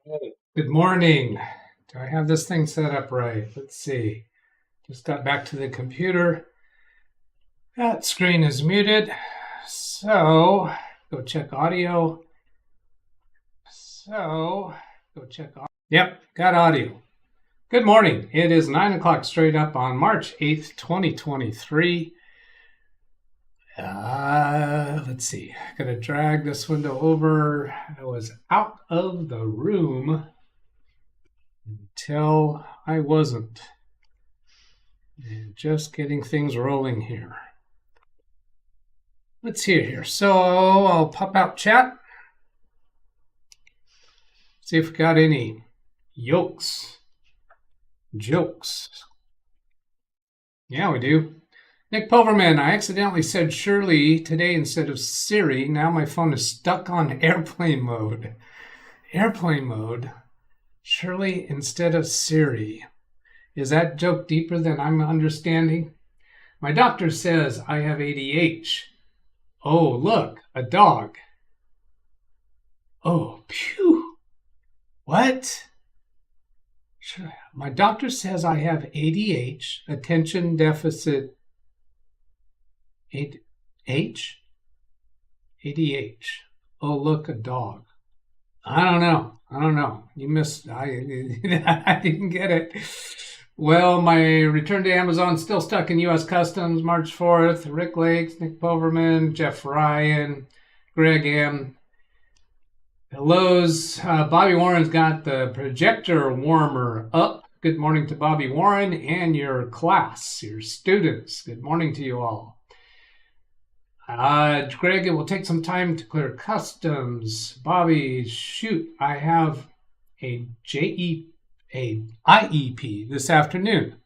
Hey, good morning. Do I have this thing set up right? Let's see. Just got back to the computer. That screen is muted. So go check audio. Yep, got audio. Good morning. It is 9 o'clock straight up on March 8th, 2023. Let's see. Gonna drag this window over. I was out of the room until I wasn't. And just getting things rolling here. Let's see here. So I'll pop out chat. See if we got any jokes. Yeah, we do. Nick Poverman, I accidentally said Shirley today instead of Siri. Now my phone is stuck on airplane mode. Airplane mode. Shirley instead of Siri. Is that joke deeper than I'm understanding? My doctor says I have ADHD. Oh, look, a dog. Oh, phew. What? My doctor says I have ADHD, attention deficit. ADHD? Oh, look, a dog. I don't know. You missed. I didn't get it. Well, my return to Amazon still stuck in U.S. Customs, March 4th. Rick Lakes, Nick Poverman, Jeff Ryan, Greg M. Lowe's. Bobby Warren's got the projector warmer up. Good morning to Bobby Warren and your class, your students. Good morning to you all. Greg, it will take some time to clear customs. Bobby, shoot, I have a IEP this afternoon.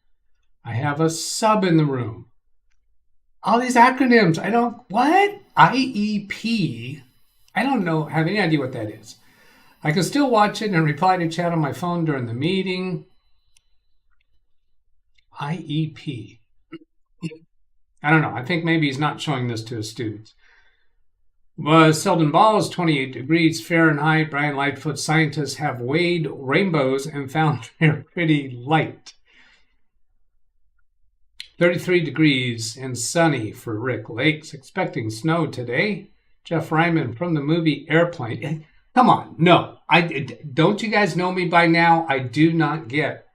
I have a sub in the room. All these acronyms, what? IEP? I don't know, have any idea what that is. I can still watch it and reply to chat on my phone during the meeting. IEP. I don't know. I think maybe he's not showing this to his students. Selden Ball is 28 degrees Fahrenheit. Brian Lightfoot, scientists have weighed rainbows and found they're pretty light. 33 degrees and sunny for Rick Lakes. Expecting snow today. Jeff Ryman from the movie Airplane. Come on, no. Don't you guys know me by now? I do not get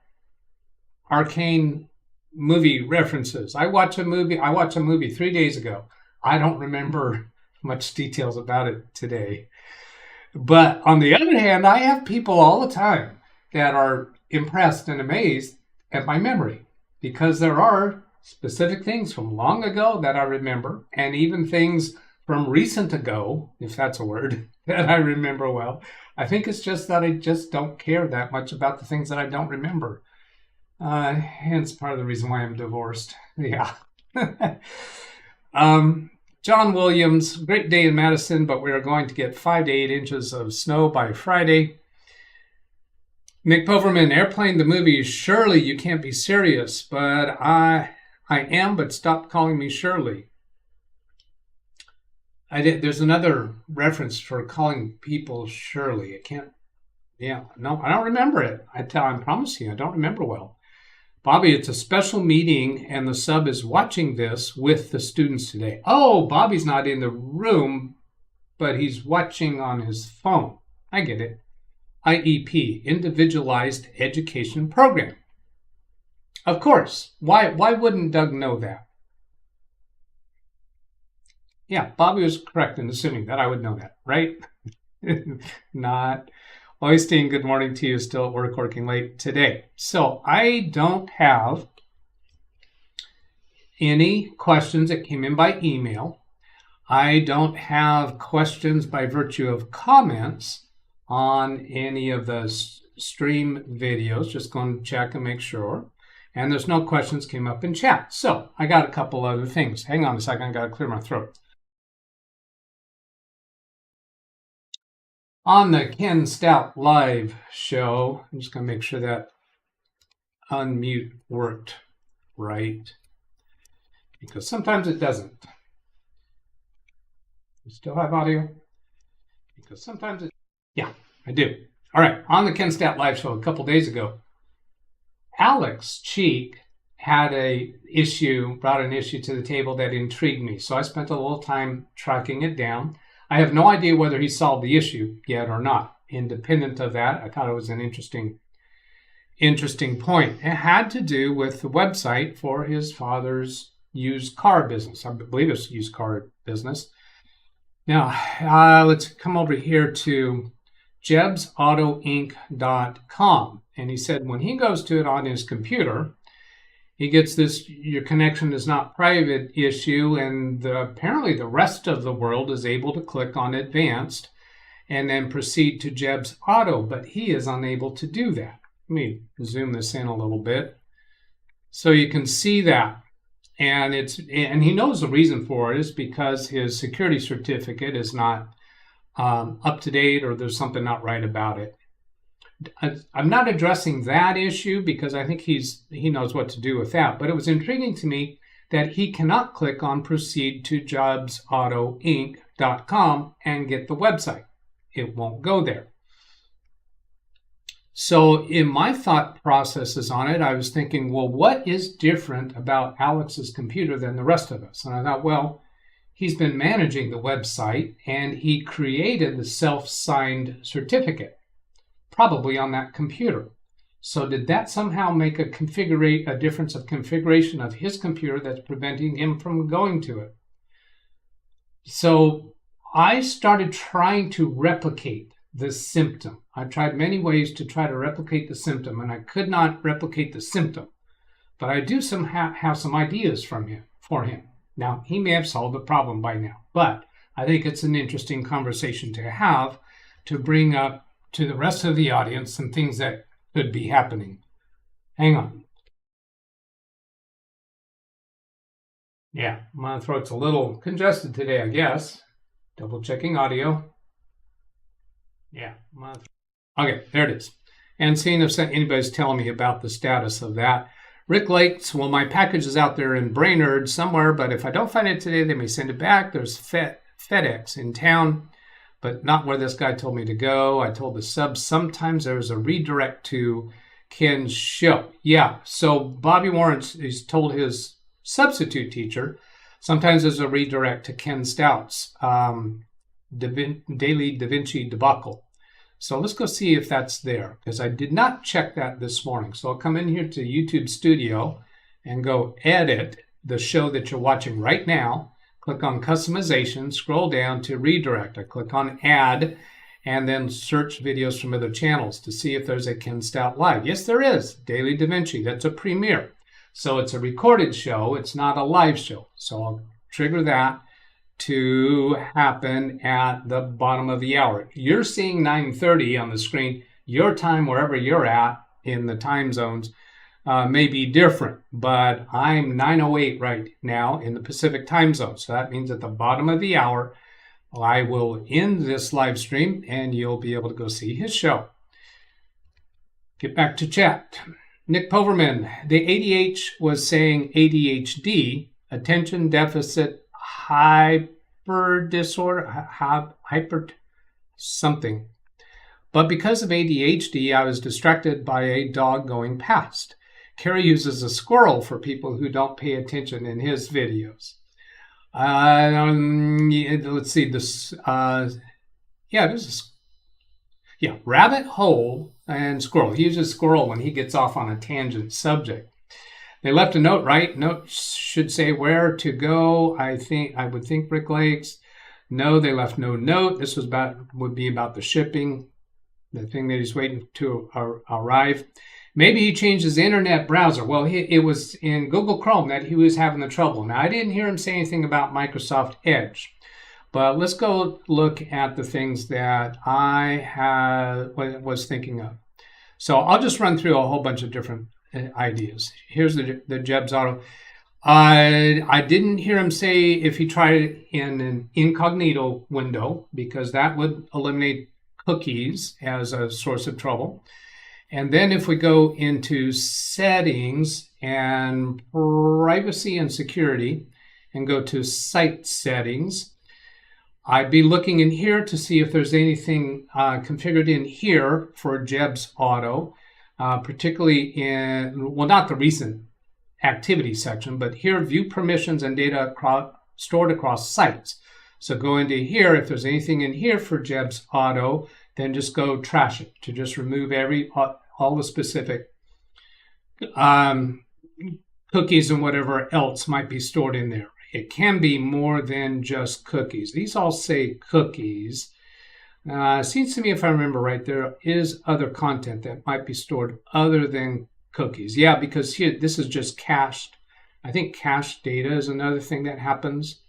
arcane movie references. I watched a movie 3 days ago. I don't remember much details about it today. But on the other hand, I have people all the time that are impressed and amazed at my memory, because there are specific things from long ago that I remember, and even things from recent ago, if that's a word, that I remember well. I think it's just that I just don't care that much about the things that I don't remember. Hence part of the reason why I'm divorced. Yeah. John Williams, great day in Madison, but we are going to get 5 to 8 inches of snow by Friday. Nick Poverman, Airplane, the movie. Shirley, you can't be serious, but I am, but stop calling me Shirley. There's another reference for calling people Shirley. I don't remember it. I promise you, I don't remember well. Bobby, it's a special meeting, and the sub is watching this with the students today. Oh, Bobby's not in the room, but he's watching on his phone. I get it. IEP, Individualized Education Program. Of course. Why wouldn't Doug know that? Yeah, Bobby was correct in assuming that I would know that, right? Not. Oystein, good morning to you. Still at work, working late today. So I don't have any questions that came in by email. I don't have questions by virtue of comments on any of the stream videos. Just going to check and make sure. And there's no questions came up in chat. So I got a couple other things. Hang on a second. I got to clear my throat. On the Ken Stout live show, I'm just going to make sure that unmute worked right, because sometimes it doesn't. You still have audio? Because sometimes it, yeah, I do. All right, on the Ken Stout Live Show a couple days ago, Alex Cheek brought an issue to the table that intrigued me. So I spent a little time tracking it down. I have no idea whether he solved the issue yet or not. Independent of that, I thought it was an interesting point. It had to do with the website for his father's used car business. I believe it's used car business. Now, let's come over here to jebsautoinc.com. And he said when he goes to it on his computer, he gets this, your connection is not private issue, and apparently the rest of the world is able to click on advanced and then proceed to Jeb's Auto, but he is unable to do that. Let me zoom this in a little bit so you can see that. And he knows the reason for it is because his security certificate is not up to date, or there's something not right about it. I'm not addressing that issue because I think he knows what to do with that. But it was intriguing to me that he cannot click on proceed to jebsautoinc.com and get the website. It won't go there. So in my thought processes on it, I was thinking, well, what is different about Alex's computer than the rest of us? And I thought, well, he's been managing the website and he created the self-signed certificate, probably on that computer. So did that somehow make a difference of configuration of his computer that's preventing him from going to it? So I started trying to replicate this symptom. I tried many ways to try to replicate the symptom, and I could not replicate the symptom. But I do have some ideas for him. Now, he may have solved the problem by now, but I think it's an interesting conversation to have to bring up to the rest of the audience some things that could be happening. Hang on. Yeah, my throat's a little congested today, I guess. Double checking audio. Yeah. Okay, there it is. And seeing if anybody's telling me about the status of that. Rick Lakes, well, my package is out there in Brainerd somewhere, but if I don't find it today, they may send it back. There's FedEx in town, but not where this guy told me to go. I told the sub sometimes there's a redirect to Ken's show. Yeah, so Bobby Warren, he's told his substitute teacher, sometimes there's a redirect to Ken Stout's Daily Da Vinci debacle. So let's go see if that's there, because I did not check that this morning. So I'll come in here to YouTube Studio and go edit the show that you're watching right now. Click on customization, scroll down to redirect. I click on add, and then search videos from other channels to see if there's a Ken Stout Live. Yes, there is. Daily Da Vinci. That's a premiere. So it's a recorded show. It's not a live show. So I'll trigger that to happen at the bottom of the hour. You're seeing 9:30 on the screen. Your time, wherever you're at in the time zones, may be different, but I'm 9:08 right now in the Pacific time zone. So that means at the bottom of the hour, I will end this live stream and you'll be able to go see his show. Get back to chat. Nick Poverman, the ADH was saying ADHD, attention deficit hyper disorder, hyper something. But because of ADHD, I was distracted by a dog going past. Kerry uses a squirrel for people who don't pay attention in his videos. Let's see this. Rabbit hole and squirrel. He uses squirrel when he gets off on a tangent subject. They left a note, right? Note should say where to go. I would think Rick Lakes. No, they left no note. This would be about the shipping, the thing that he's waiting to arrive. Maybe he changed his internet browser. Well, it was in Google Chrome that he was having the trouble. Now, I didn't hear him say anything about Microsoft Edge. But let's go look at the things that I was thinking of. So I'll just run through a whole bunch of different ideas. Here's the Jeb's Auto. I didn't hear him say if he tried it in an incognito window, because that would eliminate cookies as a source of trouble. And then if we go into settings and privacy and security and go to site settings, I'd be looking in here to see if there's anything configured in here for Jeb's Auto, particularly in, well, not the recent activity section, but here, view permissions and data stored across sites. So go into here. If there's anything in here for Jeb's Auto, then just go trash it to just remove all the specific cookies and whatever else might be stored in there. It can be more than just cookies. These all say cookies. Seems to me, if I remember right, there is other content that might be stored other than cookies. Yeah, because here, this is just cached. I think cached data is another thing that happens.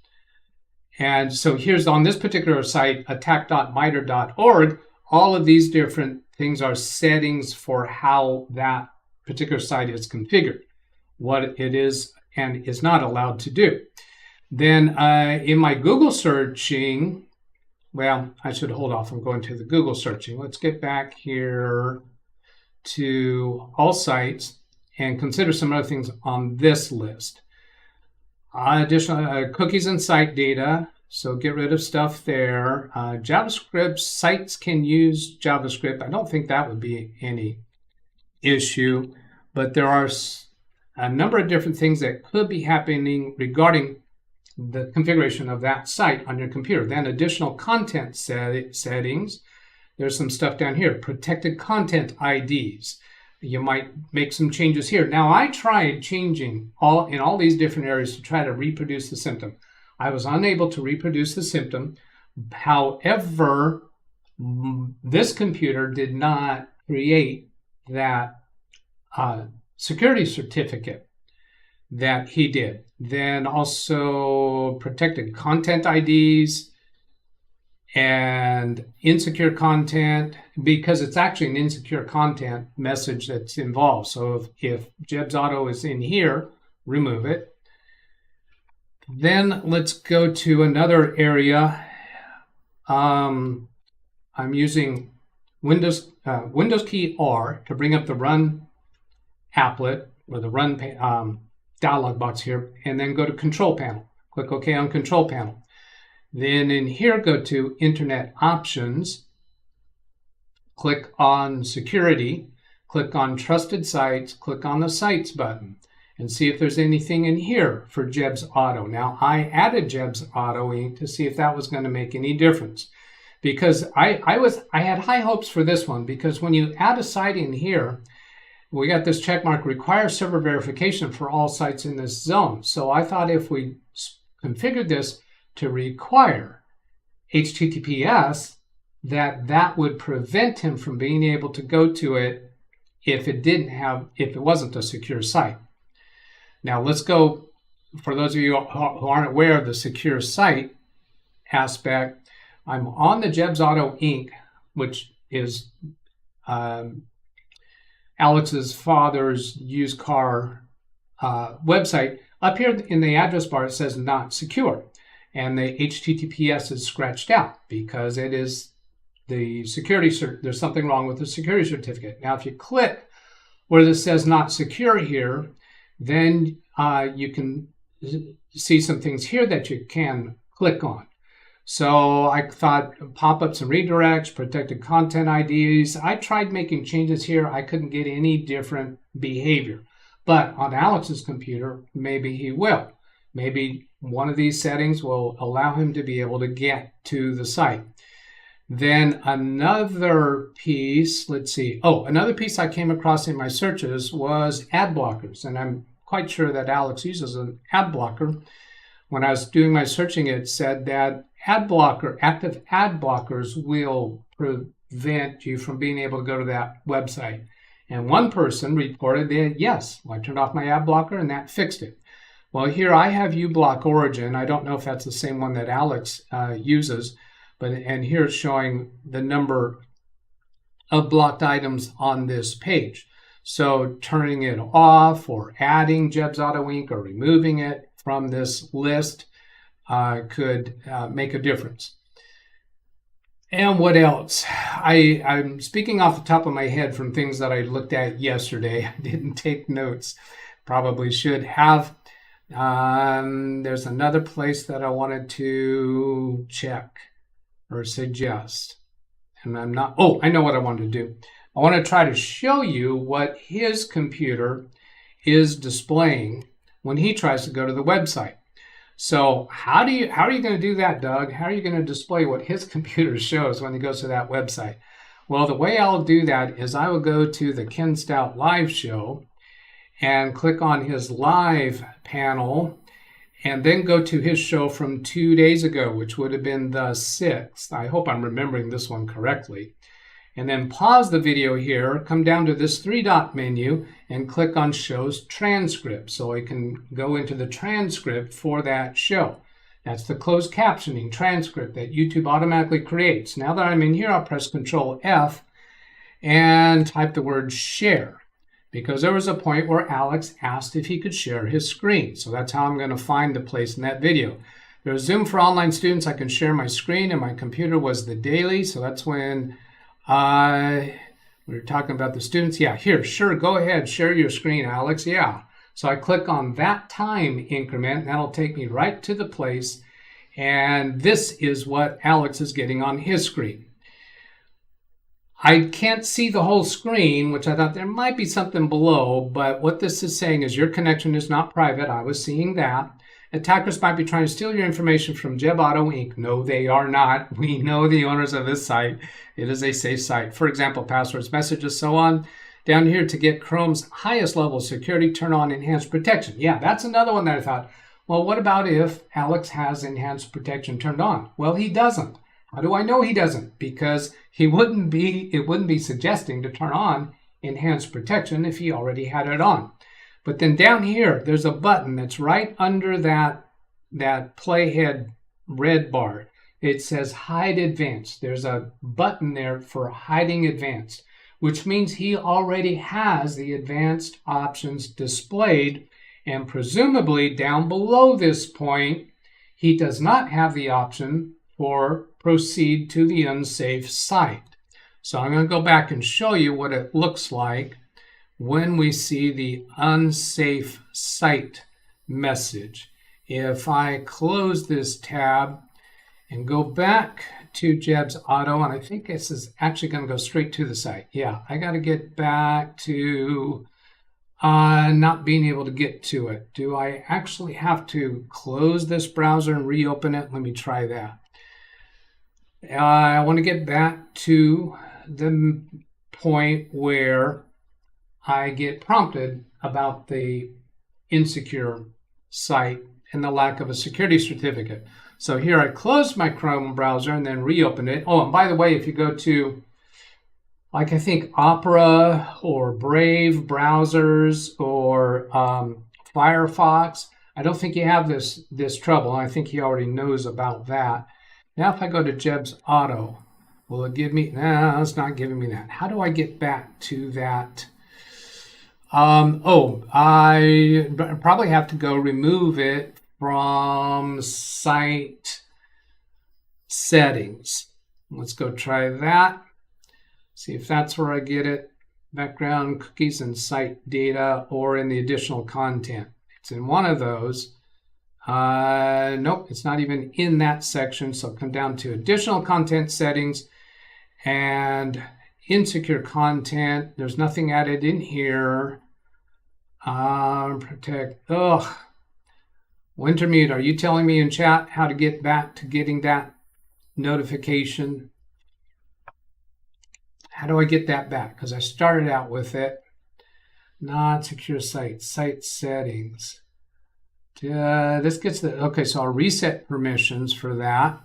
And so here's on this particular site, attack.miter.org, all of these different things are settings for how that particular site is configured, what it is and is not allowed to do. Then in my Google searching, well, I should hold off on going to the Google searching. Let's get back here to all sites and consider some other things on this list. Additional cookies and site data. So get rid of stuff there. JavaScript, sites can use JavaScript. I don't think that would be any issue, but there are a number of different things that could be happening regarding the configuration of that site on your computer. Then additional content settings. There's some stuff down here. Protected content IDs. You might make some changes here. Now, I tried changing in all these different areas to try to reproduce the symptom. I was unable to reproduce the symptom. However, this computer did not create that security certificate that he did. Then also protected content IDs and insecure content, because it's actually an insecure content message that's involved. So if Jeb's Auto is in here, remove it. Then let's go to another area. I'm using Windows key R to bring up the Run applet or the Run dialog box here, and then go to Control Panel. Click OK on Control Panel. Then in here, go to Internet Options, click on Security, click on Trusted Sites, click on the Sites button, and see if there's anything in here for Jeb's Auto. Now, I added Jeb's Auto Inc. to see if that was going to make any difference, because I had high hopes for this one, because when you add a site in here, we got this check mark, require server verification for all sites in this zone. So I thought if we configured this to require HTTPS, that would prevent him from being able to go to it if it wasn't a secure site. Now let's go, for those of you who aren't aware of the secure site aspect, I'm on the Jeb's Auto Inc., which is Alex's father's used car website. Up here in the address bar, it says not secure. And the HTTPS is scratched out because it is the security there's something wrong with the security certificate. Now, if you click where this says not secure here, then you can see some things here that you can click on. So I thought pop-ups and redirects, protected content IDs. I tried making changes here. I couldn't get any different behavior. But on Alex's computer, maybe he will. Maybe one of these settings will allow him to be able to get to the site. Then another piece, let's see. Oh, another piece I came across in my searches was ad blockers. And I'm quite sure that Alex uses an ad blocker. When I was doing my searching, it said that active ad blockers will prevent you from being able to go to that website. And one person reported that, yes, I turned off my ad blocker and that fixed it. Well, here I have uBlock Origin. I don't know if that's the same one that Alex uses, and here it's showing the number of blocked items on this page. So turning it off or adding Jeb's Auto Inc. or removing it from this list could make a difference. And what else? I'm speaking off the top of my head from things that I looked at yesterday. I didn't take notes. Probably should have. There's another place that I wanted to check or suggest. And I'm not, oh, I know what I wanted to do. I want to try to show you what his computer is displaying when he tries to go to the website. So how are you going to do that, Doug? How are you going to display what his computer shows when he goes to that website? Well, the way I'll do that is I will go to the Ken Stout live show and click on his live panel and then go to his show from 2 days ago, which would have been the 6th. I hope I'm remembering this one correctly. And then pause the video here, come down to this 3-dot menu and click on Shows Transcript. So I can go into the transcript for that show. That's the closed captioning transcript that YouTube automatically creates. Now that I'm in here, I'll press Control F and type the word share, because there was a point where Alex asked if he could share his screen. So that's how I'm going to find the place in that video. There's Zoom for online students. I can share my screen, and my computer was the daily. So that's when we were talking about the students. Yeah, here, sure, go ahead, share your screen, Alex. Yeah. So I click on that time increment, and that'll take me right to the place. And this is what Alex is getting on his screen. I can't see the whole screen, which I thought there might be something below, but what this is saying is your connection is not private. I was seeing that. Attackers might be trying to steal your information from Jeb Auto Inc. No, they are not. We know the owners of this site. It is a safe site. For example, passwords, messages, so on. Down here, to get Chrome's highest level of security, turn on enhanced protection. Yeah, that's another one that I thought, well, what about if Alex has enhanced protection turned on? Well, he doesn't. How do I know he doesn't? Because it wouldn't be suggesting to turn on enhanced protection if he already had it on. But then down here, there's a button that's right under that playhead red bar. It says Hide Advanced. There's a button there for Hiding Advanced, which means he already has the advanced options displayed, and presumably down below this point, he does not have the option for Proceed to the Unsafe Site. So I'm going to go back and show you what it looks like when we see the unsafe site message. If I close this tab and go back to Jeb's Auto, and I think this is actually going to go straight to the site. Yeah, I got to get back to not being able to get to it. Do I actually have to close this browser and reopen it? Let me try that. I want to get back to the point where I get prompted about the insecure site and the lack of a security certificate. So here I closed my Chrome browser and then reopened it. Oh, and by the way, if you go to, like, I think Opera or Brave browsers or Firefox, I don't think you have this trouble. I think he already knows about that. Now if I go to Jeb's Auto, will it give me, no, it's not giving me that. How do I get back to that? I probably have to go remove it from site settings. Let's go try that. See if that's where I get it. Background, cookies, and site data, or in the additional content. It's in one of those. Nope, it's not even in that section. So come down to additional content settings and insecure content. There's nothing added in here. Protect. Ugh. Wintermute, are you telling me in chat how to get back to getting that notification? How do I get that back? Because I started out with it. Not secure site settings. This gets the, okay, so I'll reset permissions for that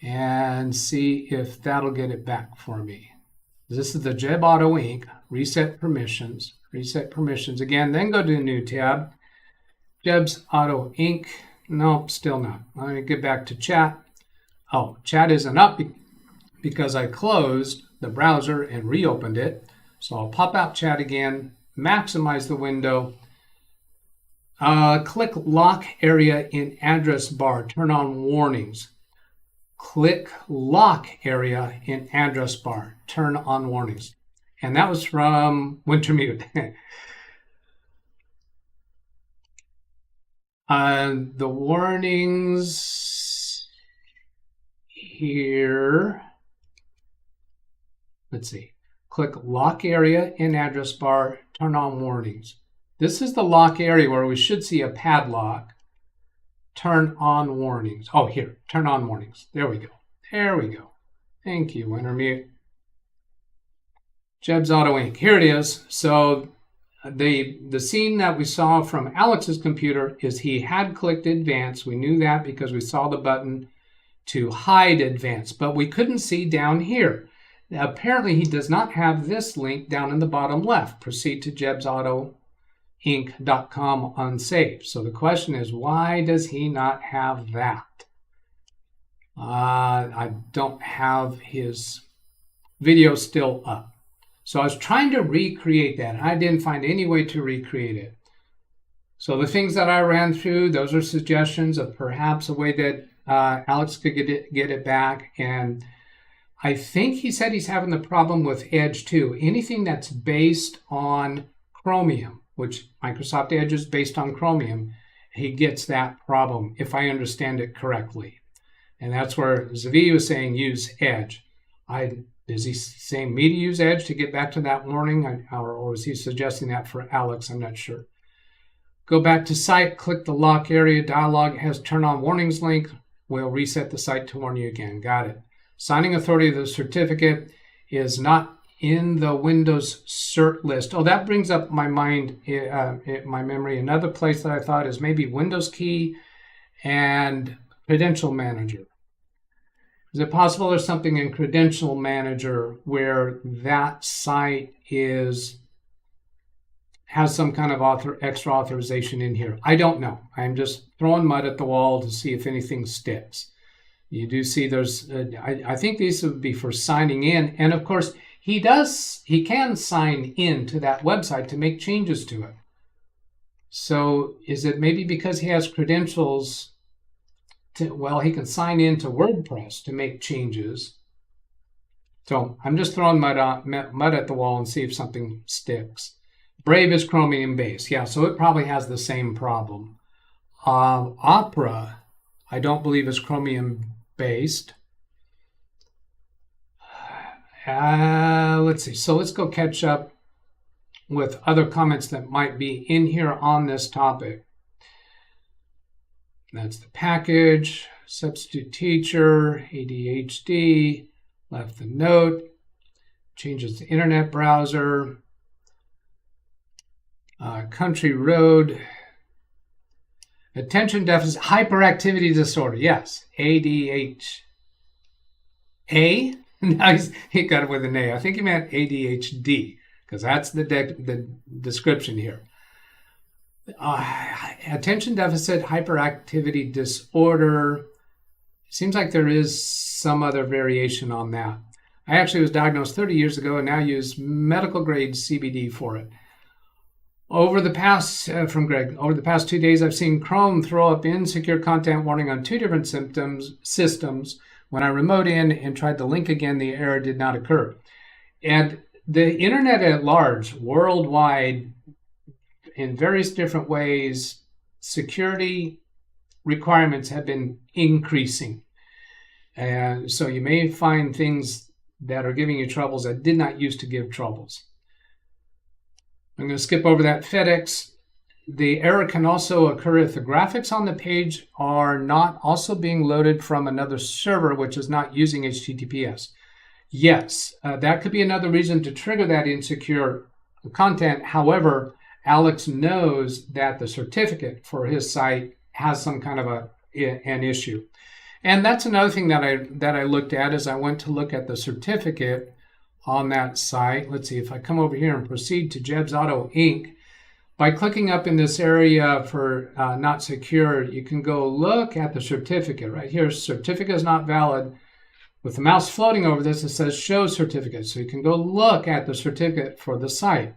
and see if that'll get it back for me. This is the Jeb Auto Inc. Reset permissions again, then go to the new tab. Jeb's Auto Inc. Nope, still not. Let me get back to chat. Oh, chat isn't up because I closed the browser and reopened it. So I'll pop out chat again, maximize the window. Click lock area in address bar, turn on warnings. Click lock area in address bar, turn on warnings. And that was from Wintermute. The warnings here, let's see, click lock area in address bar, turn on warnings. This is the lock area where we should see a padlock. Turn on warnings. Oh, here, turn on warnings. There we go. There we go. Thank you, Wintermute. Jeb's Auto Inc. Here it is. So the scene that we saw from Alex's computer is he had clicked advance. We knew that because we saw the button to hide advance, but we couldn't see down here. Now, apparently he does not have this link down in the bottom left. Proceed to jebsautoinc.com unsaved. So the question is, why does he not have that? I don't have his video still up. So I was trying to recreate that. I didn't find any way to recreate it. So the things that I ran through, those are suggestions of perhaps a way that Alex could get it back. And I think he said he's having the problem with Edge too. Anything that's based on Chromium, which Microsoft Edge is based on Chromium, he gets that problem, if I understand it correctly. And that's where Zavi was saying use Edge. Is he saying me to use Edge to get back to that warning? Or was he suggesting that for Alex? I'm not sure. Go back to site, click the lock area dialog, has turn on warnings link. We'll reset the site to warn you again. Got it. Signing authority of the certificate is not in the Windows cert list. Oh, that brings up my mind, my memory. Another place that I thought is maybe Windows key and credential manager. Is it possible there's something in Credential Manager where that site has some kind of extra authorization in here? I don't know. I'm just throwing mud at the wall to see if anything sticks. You do see there's, I think these would be for signing in. And of course, he can sign in to that website to make changes to it. So is it maybe because he has credentials? Well, he can sign in to WordPress to make changes. So I'm just throwing mud at the wall and see if something sticks. Brave is Chromium based. Yeah, so it probably has the same problem. Opera, I don't believe is Chromium based. Let's see. So let's go catch up with other comments that might be in here on this topic. That's the package, substitute teacher, ADHD, left the note, changes the internet browser, country road, attention deficit, hyperactivity disorder. Yes, ADHA. Now he got it with an A. I think he meant ADHD because that's the description here. Attention deficit hyperactivity disorder. Seems like there is some other variation on that. I actually was diagnosed 30 years ago and now use medical grade CBD for it. Over the past, from Greg, over the past 2 days, I've seen Chrome throw up insecure content warning on 2 different systems. When I remote in and tried to link again, the error did not occur. And the internet at large, worldwide, in various different ways, security requirements have been increasing. And so you may find things that are giving you troubles that did not used to give troubles. I'm going to skip over that FedEx. The error can also occur if the graphics on the page are not also being loaded from another server, which is not using HTTPS. Yes, that could be another reason to trigger that insecure content. However, Alex knows that the certificate for his site has some kind of an issue. And that's another thing that I looked at as I went to look at the certificate on that site. Let's see if I come over here and proceed to Jeb's Auto Inc. By clicking up in this area for not secure, you can go look at the certificate right here. Certificate is not valid. With the mouse floating over this, it says show certificate. So you can go look at the certificate for the site.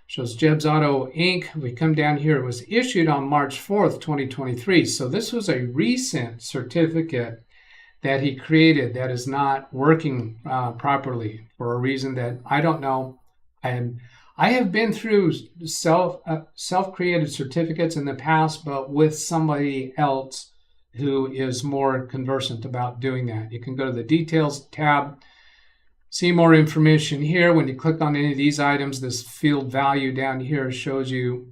Shows Jeb's Auto Inc. We come down here. It was issued on March 4th, 2023. So this was a recent certificate that he created that is not working properly for a reason that I don't know. And I have been through self-created certificates in the past, but with somebody else who is more conversant about doing that. You can go to the Details tab, see more information here. When you click on any of these items, this field value down here shows you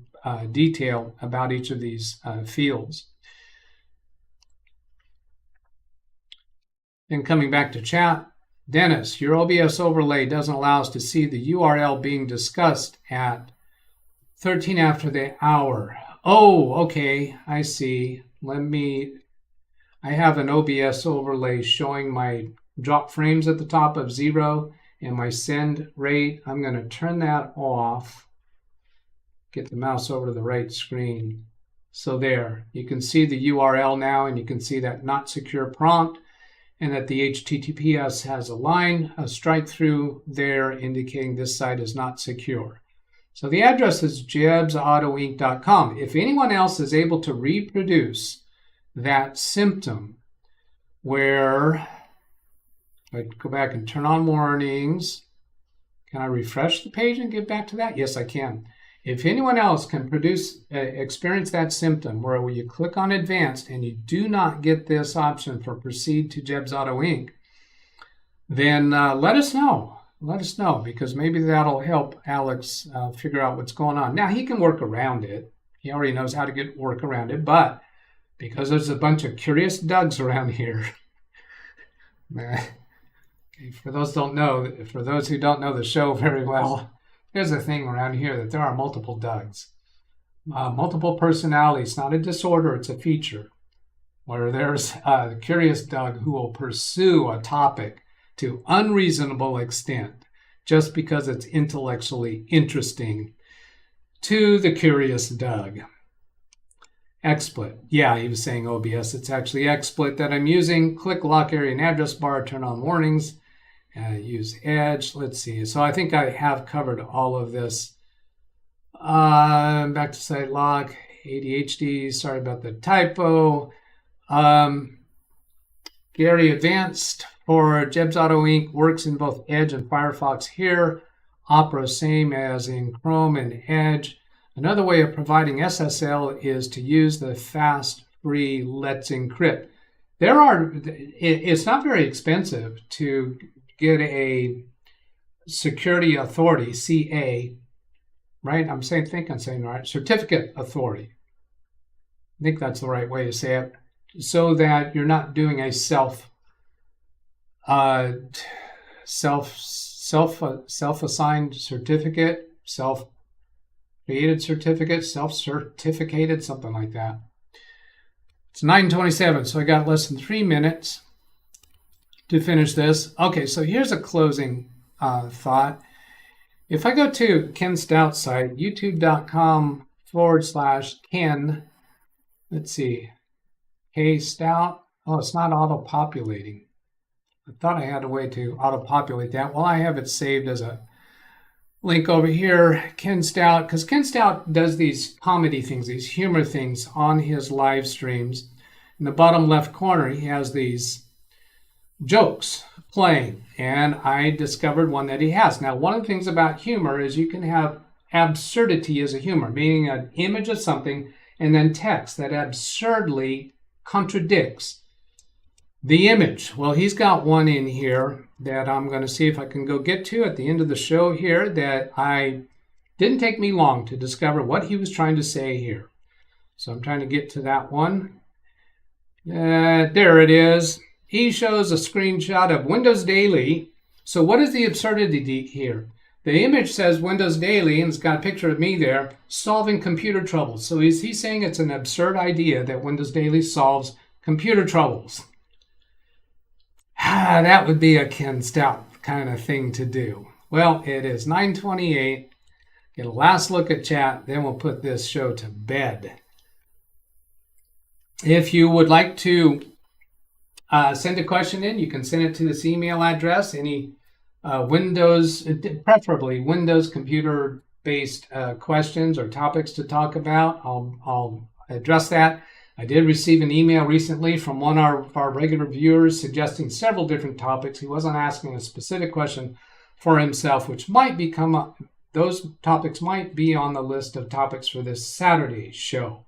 detail about each of these fields. Then coming back to chat, Dennis, your OBS overlay doesn't allow us to see the URL being discussed at 13 after the hour. Oh, okay, I see. I have an OBS overlay showing my drop frames at the top of 0 and my send rate. I'm going to turn that off. Get the mouse over to the right screen. So there, you can see the URL now, and you can see that not secure prompt, and that the HTTPS has a line, a strike through there indicating this site is not secure. So the address is jebsautoinc.com. If anyone else is able to reproduce that symptom where, if I go back and turn on warnings, can I refresh the page and get back to that? Yes, I can. If anyone else can experience that symptom where you click on advanced and you do not get this option for proceed to Jebs Auto Inc., then let us know. Let us know, because maybe that'll help Alex figure out what's going on. Now, he can work around it. He already knows how to work around it, but because there's a bunch of curious Dougs around here. For those who don't know the show very well, there's a thing around here that there are multiple Dougs. Multiple personalities, not a disorder, it's a feature. Where there's a curious Doug who will pursue a topic to unreasonable extent just because it's intellectually interesting to the curious Doug. XSplit. Yeah, he was saying OBS. It's actually XSplit that I'm using. Click lock area and address bar, turn on warnings. Use Edge. Let's see. So I think I have covered all of this. Back to site lock. ADHD. Sorry about the typo. Gary Advanced for Jebs Auto Inc. works in both Edge and Firefox here. Opera, same as in Chrome and Edge. Another way of providing SSL is to use the fast free Let's Encrypt. It's not very expensive to get a security authority, CA, right? I'm saying right, certificate authority. I think that's the right way to say it, so that you're not doing a self-assigned certificate, self-created certificate, self-certificated, something like that. It's 9:27, so I got less than 3 minutes to finish this. Okay, so here's a closing thought. If I go to Ken Stout's site, youtube.com/Ken, let's see, K Stout. Oh, it's not auto-populating. I thought I had a way to auto-populate that. Well, I have it saved as a link over here, Ken Stout, because Ken Stout does these comedy things, these humor things on his live streams. In the bottom left corner, he has these jokes playing, and I discovered one that he has. Now, one of the things about humor is you can have absurdity as a humor, meaning an image of something and then text that absurdly contradicts the image. Well, he's got one in here that I'm going to see if I can go get to at the end of the show here that didn't take me long to discover what he was trying to say here. So I'm trying to get to that one. There it is. He shows a screenshot of Windows Daily. So what is the absurdity here? The image says Windows Daily, and it's got a picture of me there, solving computer troubles. So is he saying it's an absurd idea that Windows Daily solves computer troubles? That would be a Ken Stout kind of thing to do. Well, it is 9:28. Get a last look at chat, then we'll put this show to bed. If you would like to send a question in, you can send it to this email address. Any Windows, preferably Windows computer-based questions or topics to talk about, I'll address that. I did receive an email recently from one of our regular viewers suggesting several different topics. He wasn't asking a specific question for himself, which might become those topics might be on the list of topics for this Saturday's show.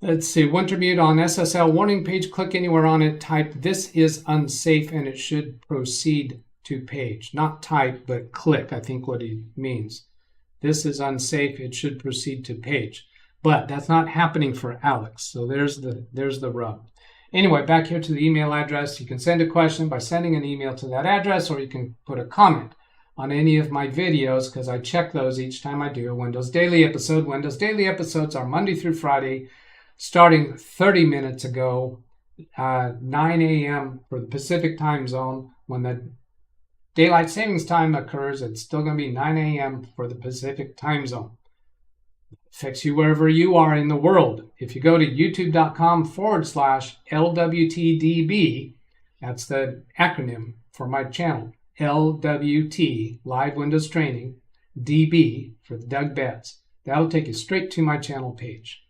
Let's see, Wintermute on SSL warning page. Click anywhere on it, type "this is unsafe," and it should proceed to page. Not type, but click, I think what he means. This is unsafe, it should proceed to page. But that's not happening for Alex, so there's the rub. Anyway, back here to the email address. You can send a question by sending an email to that address, or you can put a comment on any of my videos, because I check those each time I do a Windows Daily episode. Windows Daily episodes are Monday through Friday, starting 30 minutes ago, 9 a.m. for the Pacific time zone. When the daylight savings time occurs, it's still going to be 9 a.m. for the Pacific time zone. Affects you wherever you are in the world. If you go to youtube.com/LWTDB, that's the acronym for my channel, LWT, Live Windows Training, DB for the Doug Betts. That'll take you straight to my channel page.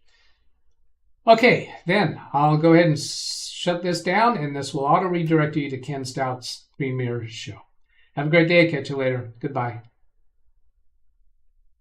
Okay, then I'll go ahead and shut this down, and this will auto redirect you to Ken Stout's premiere show. Have a great day. Catch you later. Goodbye.